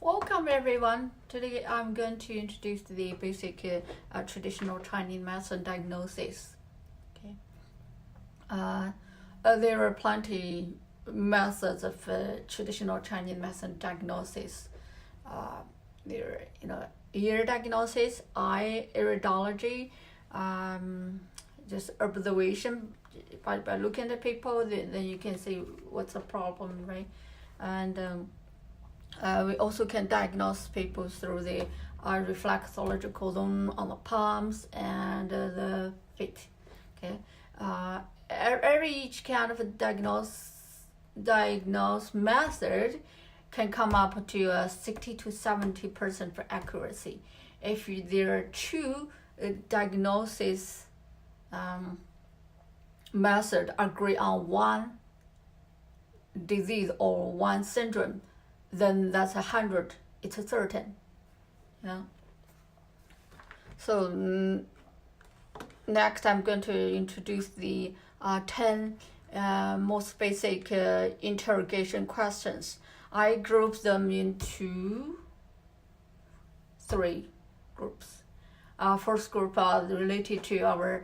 Welcome everyone. Today I'm going to introduce the basic traditional Chinese medicine diagnosis. Okay. There are plenty methods of traditional Chinese medicine diagnosis. There, ear diagnosis, eye iridology, just observation by looking at people. Then you can see what's the problem, right? And we also can diagnose people through the reflexological zone on the palms and the feet. Okay, each kind of diagnose method can come up to a 60 to 70% for accuracy. If there are two diagnosis method agree on one disease or one syndrome, then that's 100. It's a certain. Yeah. So next, I'm going to introduce the 10 most basic interrogation questions. I group them into 3 groups. First group are related to our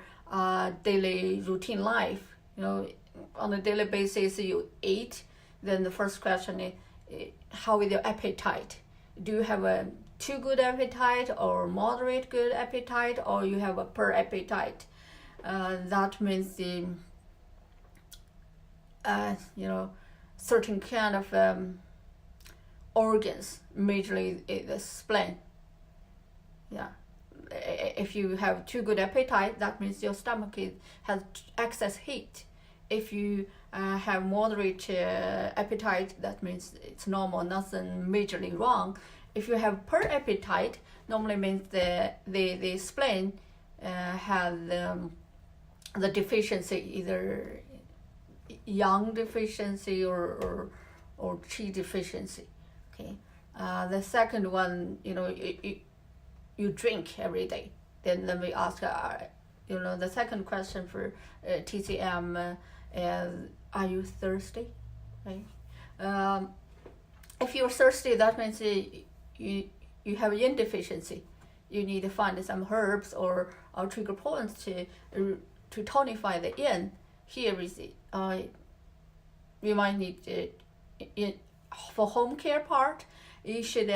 daily routine life. On a daily basis, you eat. Then the first question is, how is your appetite? Do you have a too good appetite or moderate good appetite, or you have a poor appetite? That means the certain kind of organs, majorly the spleen. Yeah. If you have too good appetite, that means your stomach has excess heat. If you have moderate appetite, that means it's normal, nothing majorly wrong. If you have poor appetite, normally means the spleen has the deficiency, either yang deficiency or qi deficiency. Okay. The second one, you drink every day. Then we ask, the second question for TCM is, are you thirsty? Right? If you're thirsty, that means you have yin deficiency. You need to find some herbs or trigger points to tonify the yin. Here is you might need for home care part. You should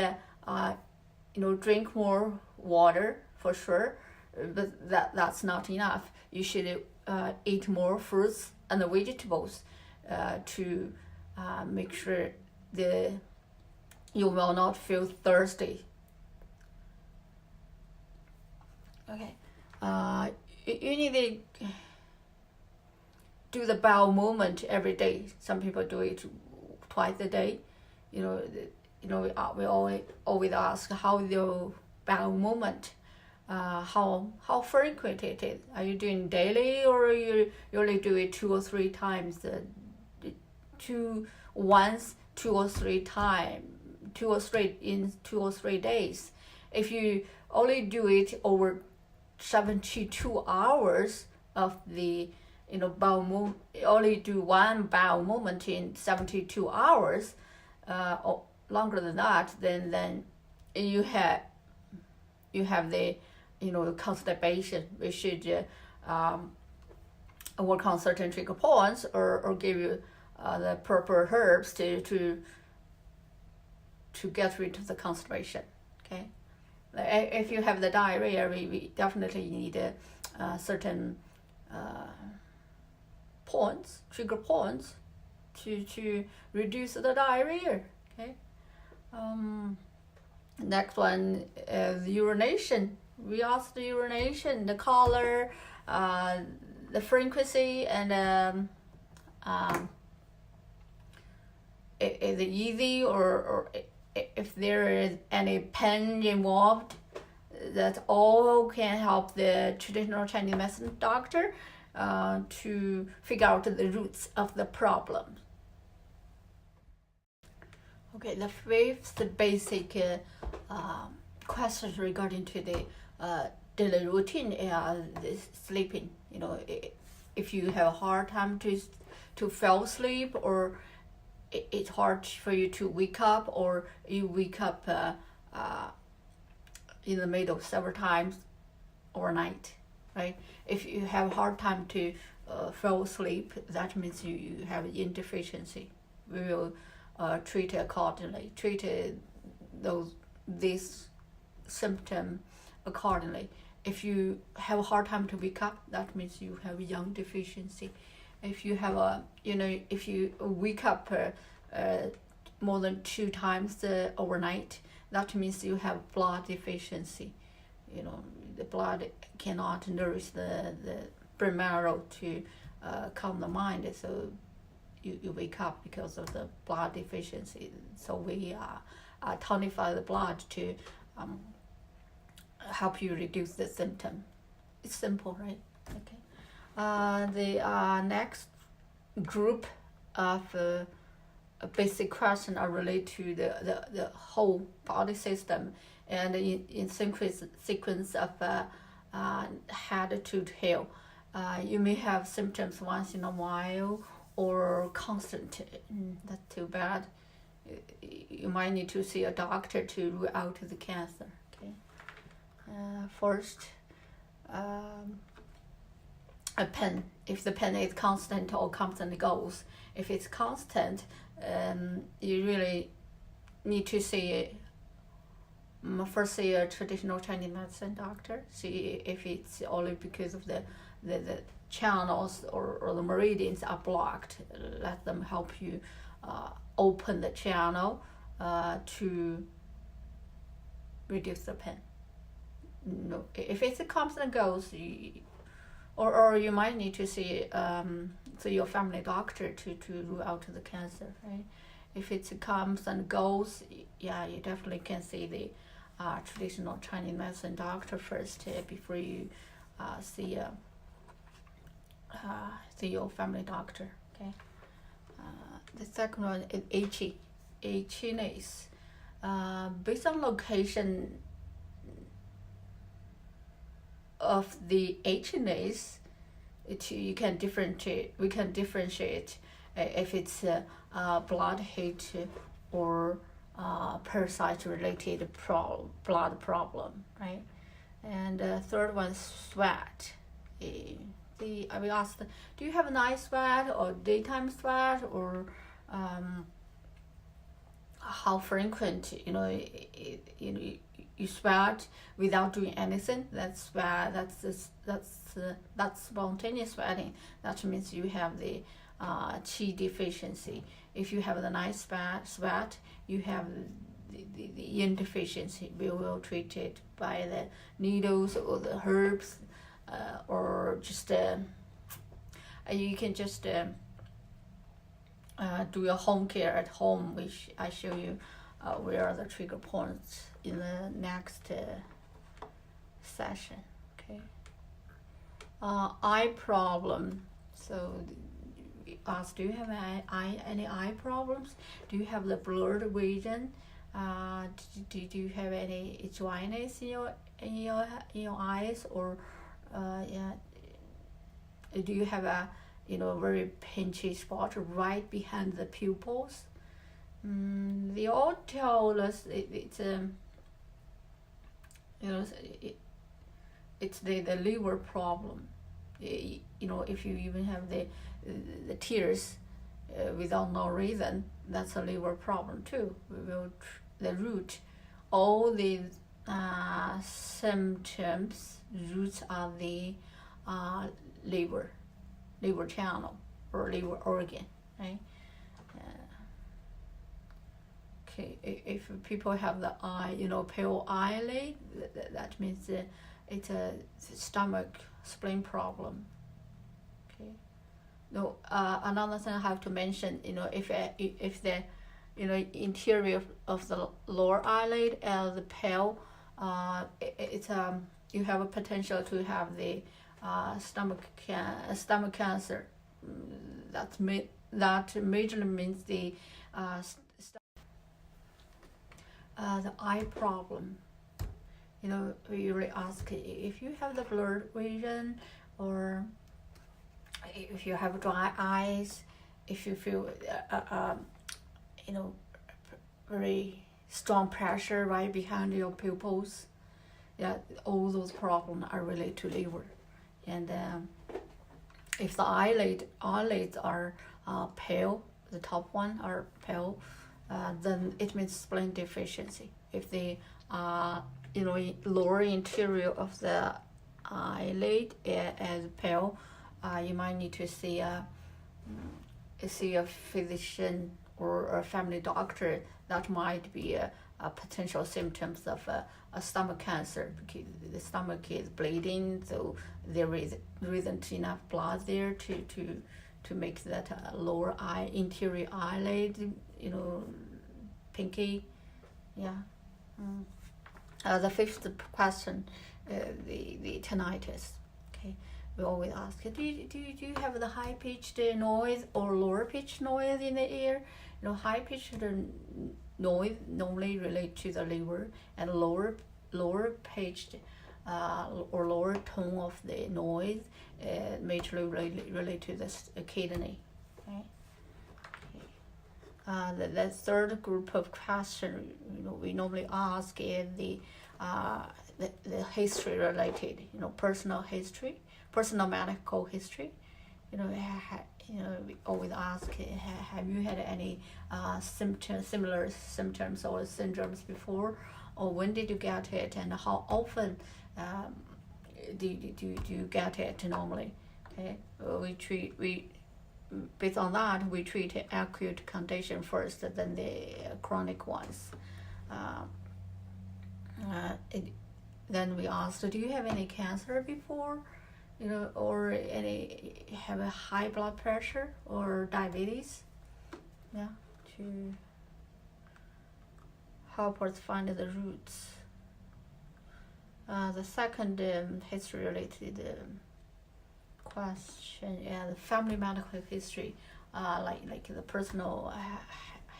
drink more water for sure, but that's not enough. You should eat more fruits and vegetables to make sure you will not feel thirsty. Okay, you need to do the bowel movement every day. Some people do it twice a day. We always ask how your bowel movement, how frequent it is. Are you doing daily, or you only do it 2 or 3 times? 2 or 3 times, 2 or 3 in 2 or 3 days. If you only do it over 72 hours of the bowel movement, only do one bowel movement in 72 hours, or longer than that, then you have the constipation. We should work on certain trigger points or give you the proper herbs to get rid of the constipation. Okay, if you have the diarrhea, we definitely need certain trigger points to reduce the diarrhea. Okay. Next one is urination. We ask the urination, the color, the frequency, and is it easy, or if there is any pain involved. That all can help the traditional Chinese medicine doctor to figure out the roots of the problem. Okay, the 5th basic question regarding to the daily routine is sleeping. If you have a hard time to fall asleep, or it's hard for you to wake up, or you wake up in the middle several times overnight, right? If you have a hard time to fall asleep, that means you have yin deficiency. We will treat accordingly, treat this symptom accordingly. If you have a hard time to wake up, that means you have yang deficiency. If you have if you wake up more than 2 times overnight, that means you have blood deficiency. The blood cannot nourish the brain marrow to calm the mind, so you wake up because of the blood deficiency. So we tonify the blood to help you reduce the symptom. It's simple, right? Okay. The next group of basic questions are related to the whole body system, and in sequence of head to tail. You may have symptoms once in a while or constant. That's too bad. You might need to see a doctor to rule out the cancer. Okay. First, a pain. If the pain is constant or comes and goes. If it's constant, you really need to see first see a traditional Chinese medicine doctor. See if it's only because of the channels or the meridians are blocked. Let them help you open the channel to reduce the pain. No, if it comes and goes, or you might need to see your family doctor to rule out the cancer, right? If it comes and goes, yeah, you definitely can see the traditional Chinese medicine doctor first before you see your family doctor. Okay. The second one is itchiness. Based on location of the itchiness, we can differentiate if it's blood heat or parasite related blood problem, right? And third one, sweat. I will ask, do you have a night sweat or daytime sweat, or how frequent you sweat without doing anything? That's sweat. That's spontaneous sweating. That means you have the qi deficiency. If you have the night sweat, you have the yin deficiency. We will treat it by the needles or the herbs, or just you can just do your home care at home, which I show you where are the trigger points in the next session. Okay. Eye problem. So we asked, do you have any eye problems? Do you have the blurred vision? Do you have any dryness in your eyes, or do you have a very pinchy spot right behind the pupils? They all tell us it's the liver problem. If you even have the tears without no reason, that's a liver problem too. We will the root, all these symptoms roots are the liver channel or liver organ, right? Okay, if people have the eye, pale eyelid, that means it's a stomach spleen problem. Okay. No, another thing I have to mention, if the interior of the lower eyelid and the pale, you have a potential to have the stomach cancer. That majorly means the eye problem. We usually ask if you have the blurred vision, or if you have dry eyes, if you feel very strong pressure right behind your pupils. Yeah, all those problems are related to liver. And if the eyelids are pale, the top one are pale, then it means spleen deficiency. If the lower interior of the eyelid is pale, you might need to see a physician or a family doctor. That might be a potential symptoms of a stomach cancer, because the stomach is bleeding, so there isn't enough blood there to make that lower interior eyelid pinky. Yeah. The fifth question, the tinnitus. Okay, we always ask, do you have the high pitched noise or lower pitched noise in the ear? High pitched noise normally relate to the liver, and lower pitched or lower tone of the noise majorly relate to the kidney. Okay. The third group of questions we normally ask is the history related, personal history, personal medical history. We always ask, have you had any similar symptoms or syndromes before, or when did you get it, and how often do you get it normally? Okay, based on that, we treat acute condition first, then the chronic ones. Then we asked, do you have any cancer before? Or have a high blood pressure or diabetes? Yeah, to help us find the roots. The second history-related question, the family medical history, like the personal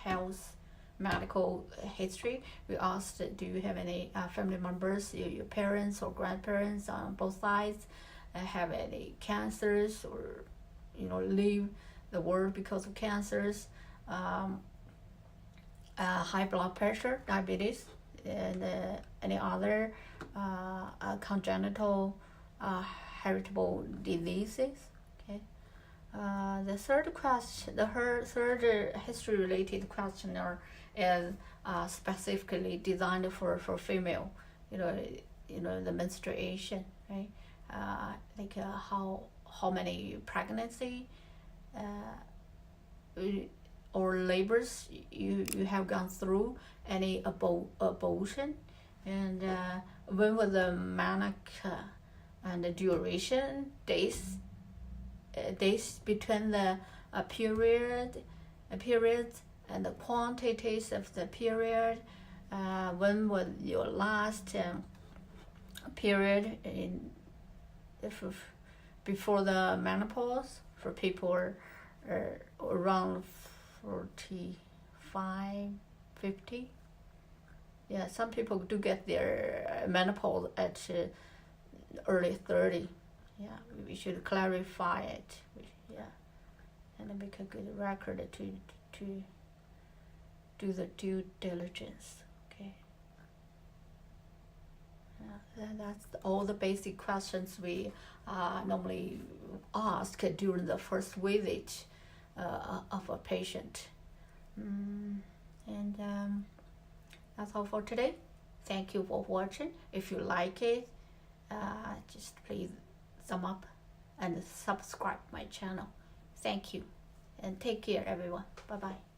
health medical history. We asked, do you have any family members, your parents or grandparents on both sides, have any cancers or leave the world because of cancers, high blood pressure, diabetes, and any other congenital heritable diseases. Okay. The third question, the third history-related questionnaire is specifically designed for female. The menstruation, right? Like how many pregnancy or labors you have gone through, any abortion, and when was the manic and the duration, days between the periods and the quantities of the period, when was your last period before the menopause, for people around 45, 50. Yeah, some people do get their menopause at early 30. Yeah, we should clarify it. Yeah, and make a good record to do the due diligence. Okay. That's all the basic questions we normally ask during the first visit of a patient. And that's all for today. Thank you for watching. If you like it, just please thumb up and subscribe my channel. Thank you, and take care everyone. Bye bye.